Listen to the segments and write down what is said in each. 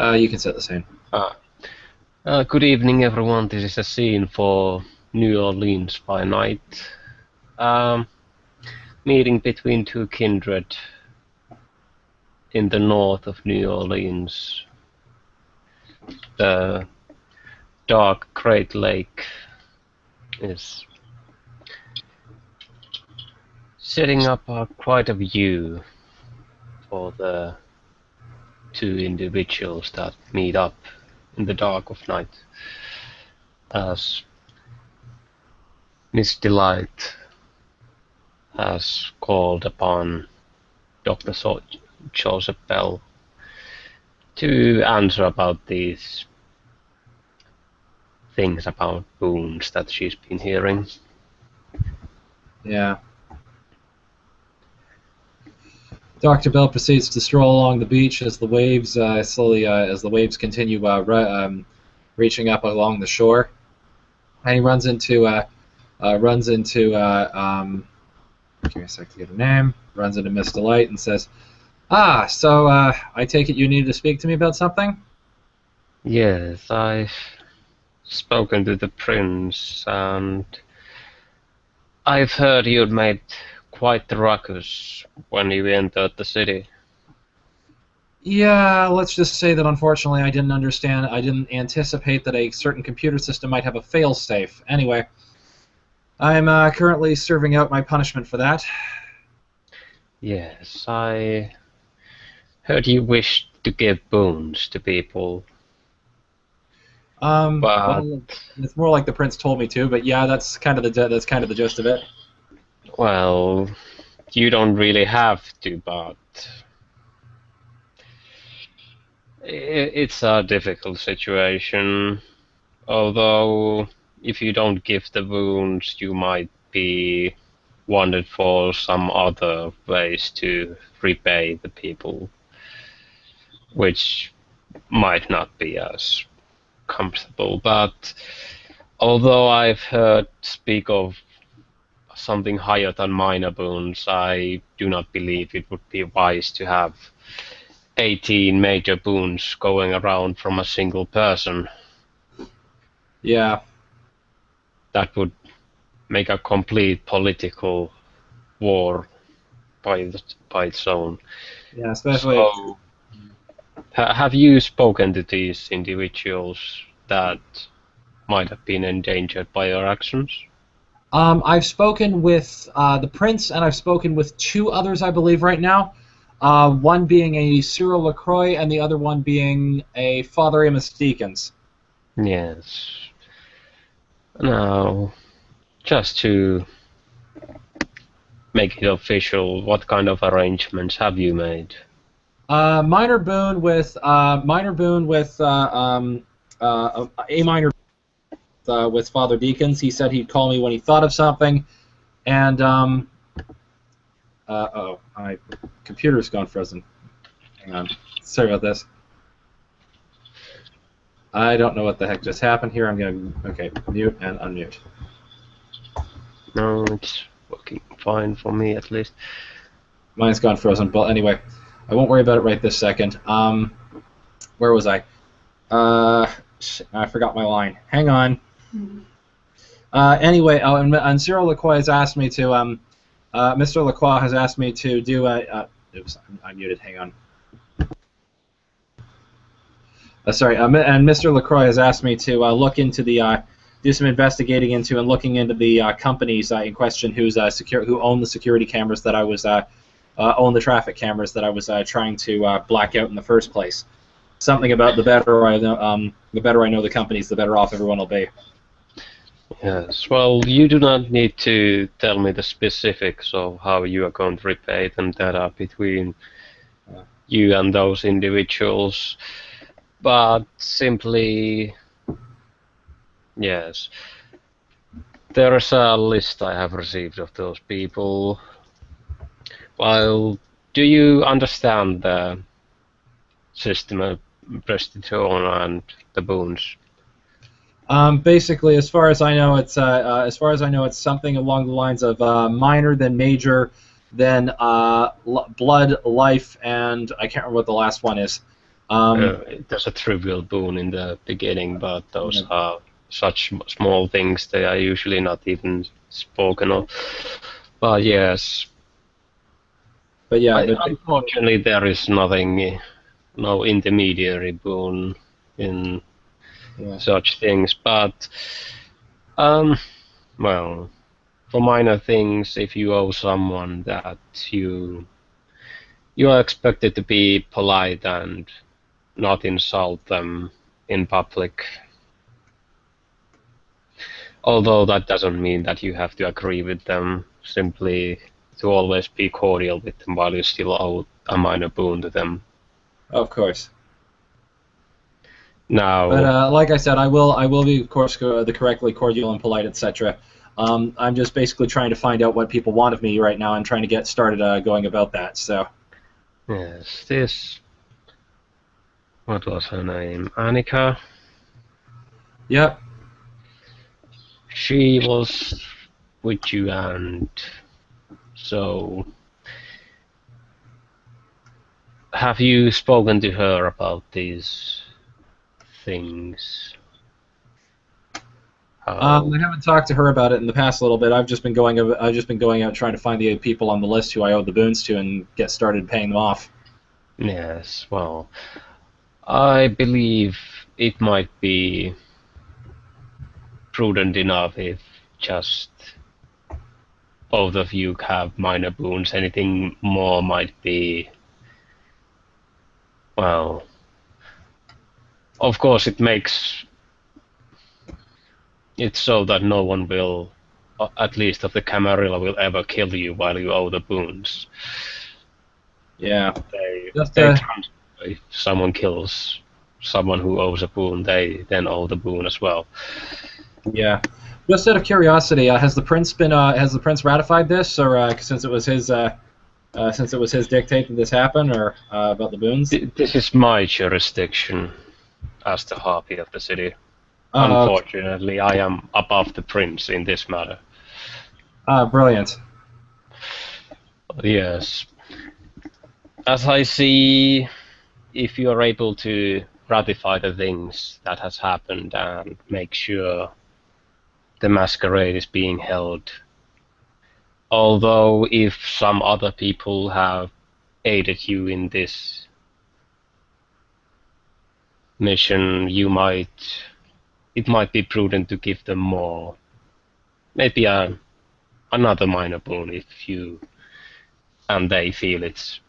You can set the same. Good evening, everyone. This is a scene for New Orleans by night. Meeting between two kindred in the north of New Orleans. The dark Great Lake is setting up quite a view for the two individuals that meet up in the dark of night, as Miss Delight has called upon Dr. Joseph Bell to answer about these things about boons that she's been hearing. Yeah. Dr. Bell proceeds to stroll along the beach as the waves continue reaching up along the shore, and he runs into give me a sec to get her name. Runs into Miss Delight and says, so I take it you needed to speak to me about something? Yes, I've spoken to the prince, and I've heard you'd made quite the ruckus when you entered the city. Yeah, let's just say that unfortunately I didn't anticipate that a certain computer system might have a failsafe. Anyway, I'm currently serving out my punishment for that. Yes, I heard you wished to give boons to people. Well, it's more like the prince told me to, but yeah, that's kind of the gist of it. Well, you don't really have to, but it's a difficult situation. Although, if you don't give the boons, you might be wanted for some other ways to repay the people, which might not be as comfortable. But although I've heard speak of something higher than minor boons, I do not believe it would be wise to have 18 major boons going around from a single person. Yeah. That would make a complete political war by its own. Yeah, especially. So, have you spoken to these individuals that might have been endangered by your actions? I've spoken with the prince, and I've spoken with two others, I believe, right now. One being a Cyril LaCroix, and the other one being a Father Amos Deacons. Yes. Now, just to make it official, what kind of arrangements have you made? Minor boon with A minor with Father Deacons. He said he'd call me when he thought of something, and my computer's gone frozen. Hang on, sorry about this. I don't know what the heck just happened here. I'm gonna mute and unmute. No, it's working fine for me at least. Mine's gone frozen, but anyway, I won't worry about it right this second. Where was I? I forgot my line. Hang on. Anyway, and Cyril Lacroix has asked me to. Mr. Lacroix has asked me to do a. Oops, I'm muted. Hang on. Sorry, and Mr. Lacroix has asked me to look into the. Do some investigating into and looking into the companies in question who own the security cameras that I was own the traffic cameras that I was trying to black out in the first place. Something about the better I know the companies, the better off everyone will be. Yes, well, you do not need to tell me the specifics of how you are going to repay them that are between you and those individuals, but simply, yes, there is a list I have received of those people. Well, do you understand the system of restitution and the boons? Basically, as far as I know, it's something along the lines of minor, then major, then blood, life, and I can't remember what the last one is. There's a trivial boon in the beginning, but those Yeah. are such small things, they are usually not even spoken of. But yes, But yeah, but unfortunately there is nothing, no intermediary boon in yeah. such things. But, um, well, for minor things, if you owe someone that you you are expected to be polite and not insult them in public. Although that doesn't mean that you have to agree with them, simply to always be cordial with them while you still owe a minor boon to them. Of course. But Now, like I said, I will be, of course, the correctly cordial and polite, etc. I'm just basically trying to find out what people want of me right now and trying to get started going about that. So, yes, this, what was her name? Annika? yep. She was with you, and so have you spoken to her about these things? How? I haven't talked to her about it in the past a little bit. I've just been going out trying to find the people on the list who I owe the boons to and get started paying them off. Yes, well, I believe it might be prudent enough if just both of you have minor boons. Anything more might be, well, of course it makes it so that no one will, at least of the Camarilla, will ever kill you while you owe the boons. Yeah. They, Just they transfer. If someone kills someone who owes a boon, they then owe the boon as well. yeah. Just out of curiosity, has the prince ratified this, or since it was his dictate that this happened, or about the boons? This is my jurisdiction as the Harpy of the city. Okay. Unfortunately, I am above the prince in this matter. Brilliant. Yes. As I see, if you are able to ratify the things that has happened and make sure the masquerade is being held, although if some other people have aided you in this mission, it might be prudent to give them more. Maybe another minor boon if you and they feel it's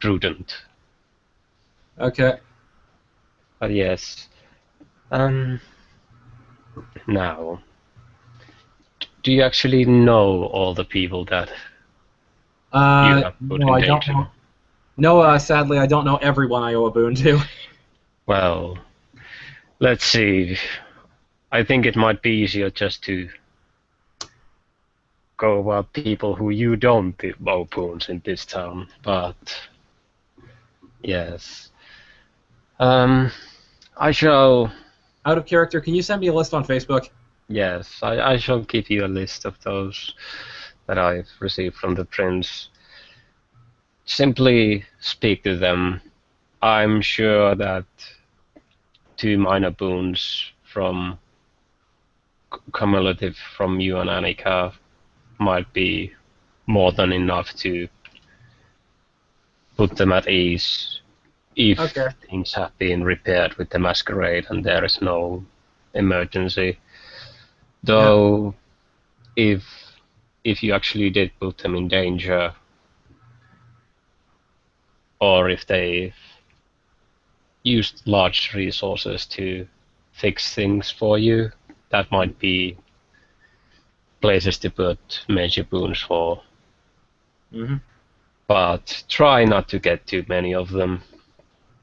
prudent. Okay. But yes, um, now, do you actually know all the people that you have put No, in I don't danger? know. No, sadly, I don't know everyone I owe a boon to. Well, let's see. I think it might be easier just to go about people who you don't owe boons in this town. But yes, um, I shall. Out of character, can you send me a list on Facebook? Yes, I shall give you a list of those that I've received from the prince. Simply speak to them. I'm sure that two minor boons from cumulative from you and Annika might be more than enough to put them at ease if Okay. things have been repaired with the masquerade and there is no emergency. Yeah. Though if you actually did put them in danger, or if they used large resources to fix things for you, that might be places to put major boons for. Hmm. But try not to get too many of them.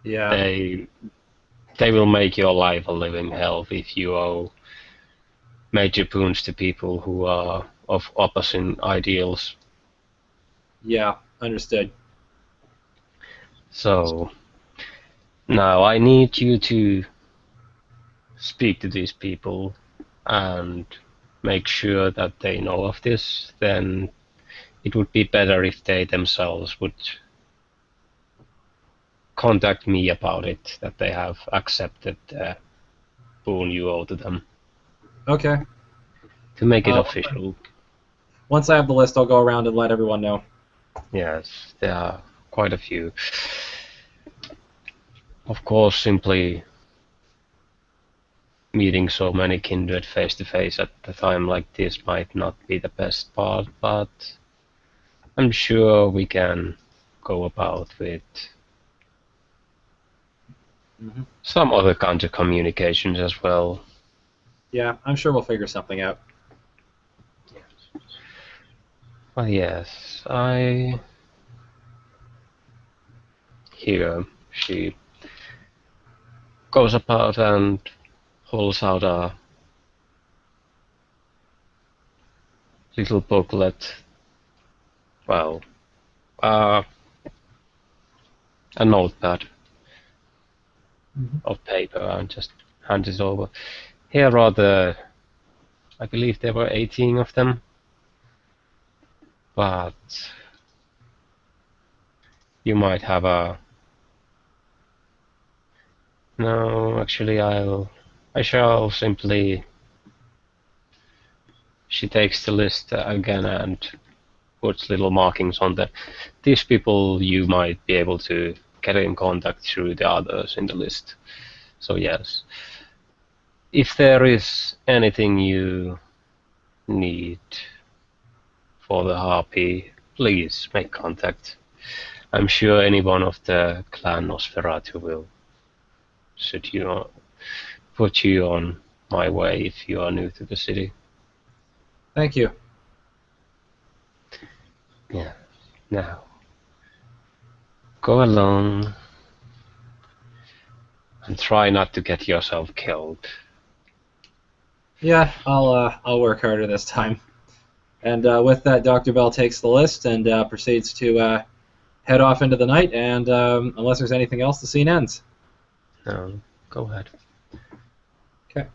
Yeah. They they will make your life a living hell if you owe major boons to people who are of opposite ideals. Yeah. Understood. So now I need you to speak to these people and make sure that they know of this. Then it would be better if they themselves would contact me about it, that they have accepted the boon you owe to them, Okay. to make it official. Once I have the list, I'll go around and let everyone know. Yes, there are quite a few. Of course, simply meeting so many kindred face to face at a time like this might not be the best part, but I'm sure we can go about with some other kinds of communications as well. Yeah, I'm sure we'll figure something out. Well, yes, here she goes about and pulls out a little booklet. Well, a notepad of paper and just hands it over. Here are I believe there were 18 of them, but you might have no, actually I shall simply, she takes the list again and puts little markings on there. These people you might be able to get in contact through the others in the list. So yes, if there is anything you need for the Harpy, please make contact. I'm sure any one of the clan Nosferatu will put you on my way if you are new to the city. Thank you. Yeah. Now, go along and try not to get yourself killed. Yeah, I'll work harder this time. And with that, Dr. Bell takes the list and proceeds to head off into the night. And unless there's anything else, the scene ends. Go ahead. Okay.